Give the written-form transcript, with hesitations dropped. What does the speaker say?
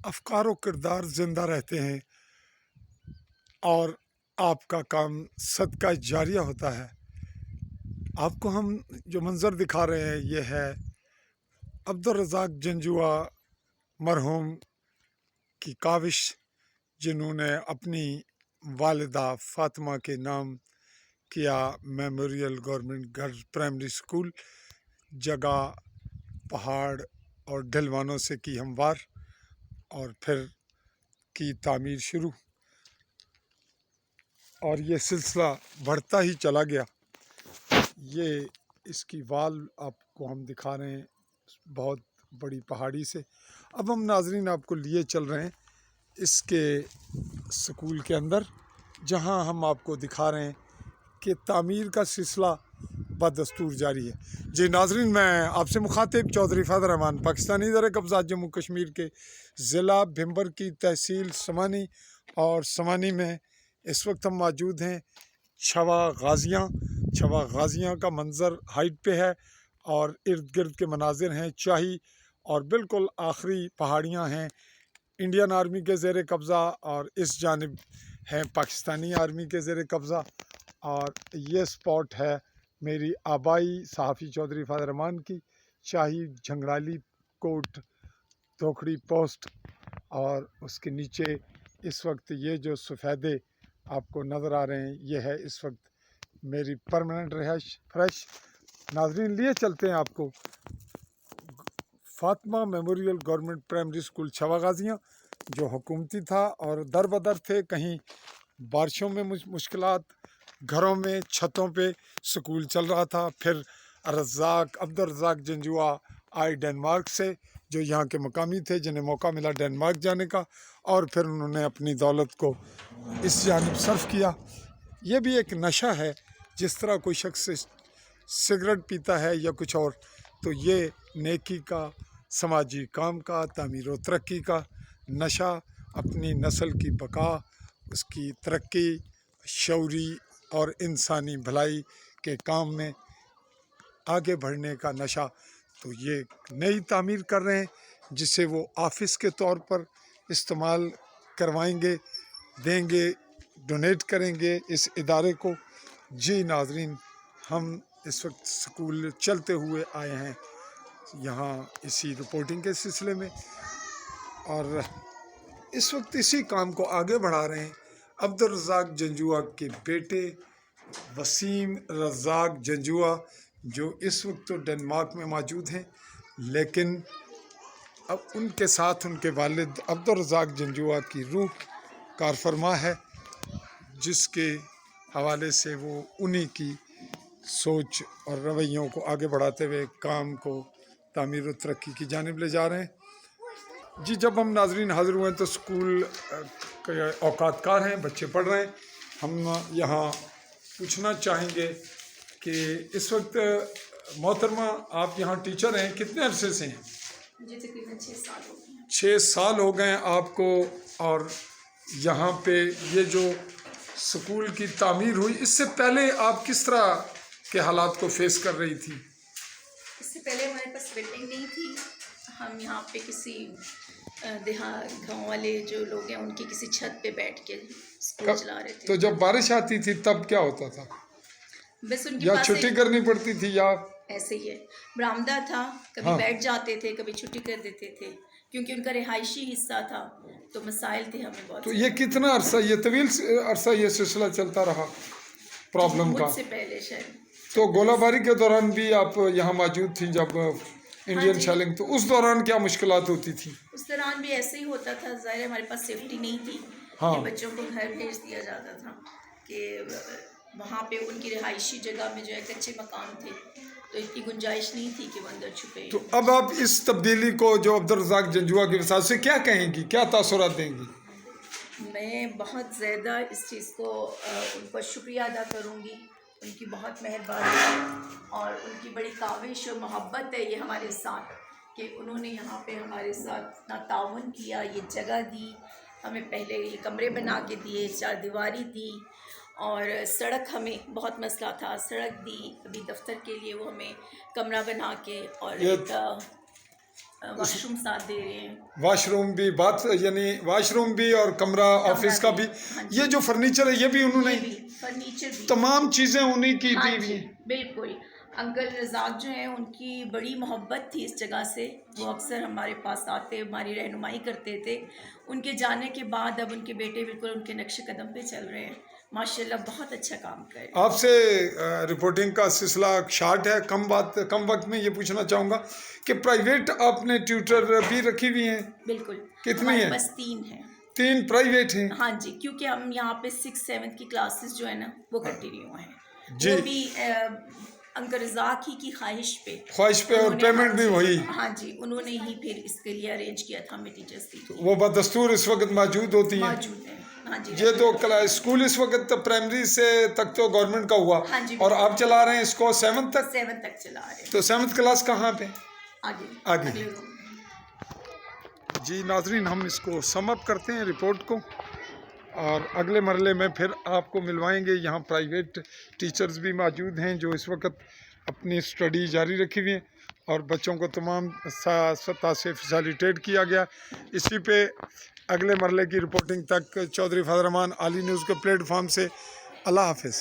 افکار و کردار زندہ رہتے ہیں اور آپ کا کام صدقہ جاریہ ہوتا ہے۔ آپ کو ہم جو منظر دکھا رہے ہیں یہ ہے عبدالرزاق جنجوعہ مرحوم کی کاوش، جنہوں نے اپنی والدہ فاطمہ کے نام کیا memorial government girls primary school, جگہ پہاڑ اور ڈھلوانوں سے کی ہموار، اور پھر کی تعمیر شروع، اور یہ سلسلہ بڑھتا ہی چلا گیا۔ یہ اس کی وال آپ کو ہم دکھا رہے ہیں بہت بڑی پہاڑی سے۔ اب ہم ناظرین آپ کو لیے چل رہے ہیں اس کے سکول کے اندر، جہاں ہم آپ کو دکھا رہے ہیں کہ تعمیر کا سلسلہ بدستور جاری ہے۔ جی ناظرین، میں آپ سے مخاطب چودھری فیض رحمان، پاکستانی زیر قبضہ جموں کشمیر کے ضلع بھمبر کی تحصیل سمانی اور سمانی میں اس وقت ہم موجود ہیں چھوا غازیاں کا منظر ہائٹ پہ ہے، اور ارد گرد کے مناظر ہیں چاہی، اور بالکل آخری پہاڑیاں ہیں انڈین آرمی کے زیر قبضہ، اور اس جانب ہے پاکستانی آرمی کے زیر قبضہ۔ اور یہ سپاٹ ہے میری آبائی صحافی چودھری فیض رحمان کی، چاہی جھنگڑالی کوٹ دھوکڑی پوسٹ، اور اس کے نیچے اس وقت یہ جو سفیدے آپ کو نظر آ رہے ہیں یہ ہے اس وقت میری پرماننٹ رہائش فریش۔ ناظرین، لیے چلتے ہیں آپ کو Fatima memorial government primary school چھوا غازیاں، جو حکومتی تھا اور در بدر تھے، کہیں بارشوں میں مشکلات، گھروں میں چھتوں پہ سکول چل رہا تھا۔ پھر عبدالرزاق جنجوعہ آئے ڈنمارک سے، جو یہاں کے مقامی تھے، جنہیں موقع ملا ڈنمارک جانے کا، اور پھر انہوں نے اپنی دولت کو اس جانب صرف کیا۔ یہ بھی ایک نشہ ہے، جس طرح کوئی شخص سگریٹ پیتا ہے یا کچھ اور، تو یہ نیکی کا، سماجی کام کا، تعمیر و ترقی کا نشہ اپنی نسل کی بقا، اس کی ترقی، شعوری اور انسانی بھلائی کے کام میں آگے بڑھنے کا نشہ، تو یہ نئی تعمیر کر رہے ہیں جسے وہ آفس کے طور پر استعمال کروائیں گے، دیں گے، ڈونیٹ کریں گے اس ادارے کو۔ جی ناظرین، ہم اس وقت سکول چلتے ہوئے آئے ہیں یہاں اسی رپورٹنگ کے سلسلے میں، اور اس وقت اسی کام کو آگے بڑھا رہے ہیں عبدالرزاق جنجوعہ کے بیٹے وسیم رزاق جنجوعہ، جو اس وقت تو ڈنمارک میں موجود ہیں، لیکن اب ان کے ساتھ ان کے والد عبدالرزاق جنجوعہ کی روح کارفرما ہے، جس کے حوالے سے وہ انہی کی سوچ اور رویوں کو آگے بڑھاتے ہوئے کام کو تعمیر و ترقی کی جانب لے جا رہے ہیں۔ جی، جب ہم ناظرین حاضر ہوئے ہیں تو سکول کے اوقات کار ہیں، بچے پڑھ رہے ہیں۔ ہم یہاں پوچھنا چاہیں گے کہ اس وقت محترمہ آپ یہاں ٹیچر ہیں، کتنے عرصے سے ہیں؟ مجھے تقریباً 6 سال ہو گئے ہیں۔ 6 سال ہو گئے ہیں آپ کو، اور یہاں پہ یہ جو سکول کی تعمیر ہوئی، اس سے پہلے آپ کس طرح کے حالات کو فیس کر رہی تھی؟ اس سے پہلے ہمارے پاس بلڈنگ نہیں تھی، ہم یہاں پہ کسی گاؤں والے جو لوگ ہیں ان کی کسی چھت پہ بیٹھ کے اسکول چلا رہے تھے۔ تو جب بارش آتی تھی تب کیا ہوتا تھا؟ بس ان کے یا پاس چھٹی کرنی پڑتی تھی یا ایسے ہی ہے، برآمدہ تھا، کبھی بیٹھ جاتے تھے، کبھی چھٹی کر دیتے تھے، کیونکہ ان کا رہائشی حصہ تھا، تو مسائل تھے ہمیں بہت۔ تو یہ کتنا عرصہ، یہ طویل عرصہ یہ سلسلہ چلتا رہا پرابلم کا؟ مجھ سے پہلے شاید۔ تو گولہ باری کے دوران بھی آپ یہاں موجود تھیں جب انڈین شیلنگ، تو اس دوران کیا مشکلات ہوتی تھی؟ اس دوران بھی ایسے ہی ہوتا تھا، ظاہر ہمارے پاس سیفٹی نہیں تھی کہ بچوں کو گھر بھیج دیا جاتا تھا، کہ وہاں پہ ان کی رہائشی جگہ میں جو ہے کچے مکان تھے، تو اتنی گنجائش نہیں تھی کہ وہ اندر چھپے۔ تو اب آپ اس تبدیلی کو جو عبدالرزاق جنجوعہ کی وساطت سے کیا کہیں گی، کیا تاثرات دیں گی؟ میں بہت زیادہ اس چیز کو ان کا شکریہ ادا کروں گی، ان کی بہت مہربانی اور ان کی بڑی کاوش اور محبت ہے یہ ہمارے ساتھ، کہ انہوں نے یہاں پہ ہمارے ساتھ اتنا تعاون کیا، یہ جگہ دی ہمیں، پہلے یہ کمرے بنا کے دیے، 4 دیواری دی، اور سڑک، ہمیں بہت مسئلہ تھا، سڑک دی، ابھی دفتر کے لیے وہ ہمیں کمرہ بنا کے، اور ایک واش روم ساتھ دے رہے ہیں. واش روم بھی، بات یعنی واش روم بھی اور کمرہ آفس کا بھی. ہاں جی. یہ جو فرنیچر ہے یہ بھی انہوں نے، یہ بھی فرنیچر بھی تمام چیزیں انہیں کی ہاں دی ہوئی جی ہیں. بالکل. انکل رزاق جو ہیں ان کی بڑی محبت تھی اس جگہ سے. وہ اکثر ہمارے پاس آتے، ہماری رہنمائی کرتے تھے. ان کے جانے کے بعد اب ان کے بیٹے بالکل ان کے نقش قدم پہ چل رہے ہیں. ماشاءاللہ بہت اچھا کام کر رہے ہیں. آپ سے رپورٹنگ کا سلسلہ شارٹ ہے، کم وقت میں یہ پوچھنا چاہوں گا کہ پرائیویٹ آپ نے ٹیوٹر بھی رکھی ہوئی ہیں؟ بالکل. کتنی ہمارے ہیں؟ پاس 3 ہیں. 3 پرائیویٹ ہیں؟ ہاں جی، کیونکہ ہم یہاں پہ 6-7 کی کلاسز جو ہے نا وہ کنٹینیو ہیں. جی. وہ بھی انکل رزاق ہی کی خواہش پہ اور انہوں نے، پیمنٹ بھی وہی. ہاں جی، انہوں نے ہی پھر اس کے لیے ارینج کیا تھا. ہمیں ٹیچرس کی وہ بدستور اس وقت موجود ہوتی ہیں. موجود ہیں. ہاں جی. یہ تو اسکول اس وقت پرائمری سے تک تو گورنمنٹ کا ہوا، ہاں جی، اور آپ چلا رہے ہیں اس کو 7 تک. 7 تک چلا رہے ہیں. تو 7th کلاس کہاں پہ؟ آگے آگے. اگلے روم میں. جی ناظرین، ہم اس کو سم اپ کرتے ہیں رپورٹ کو، اور اگلے مرحلے میں پھر آپ کو ملوائیں گے. یہاں پرائیویٹ ٹیچرز بھی موجود ہیں جو اس وقت اپنی اسٹڈی جاری رکھی ہوئی ہیں، اور بچوں کو تمام سطح سے فیسیلیٹیٹ کیا گیا. اسی پہ اگلے مرحلے کی رپورٹنگ تک چودھری فضل الرحمان عالی نیوز کے پلیٹ فارم سے اللہ حافظ.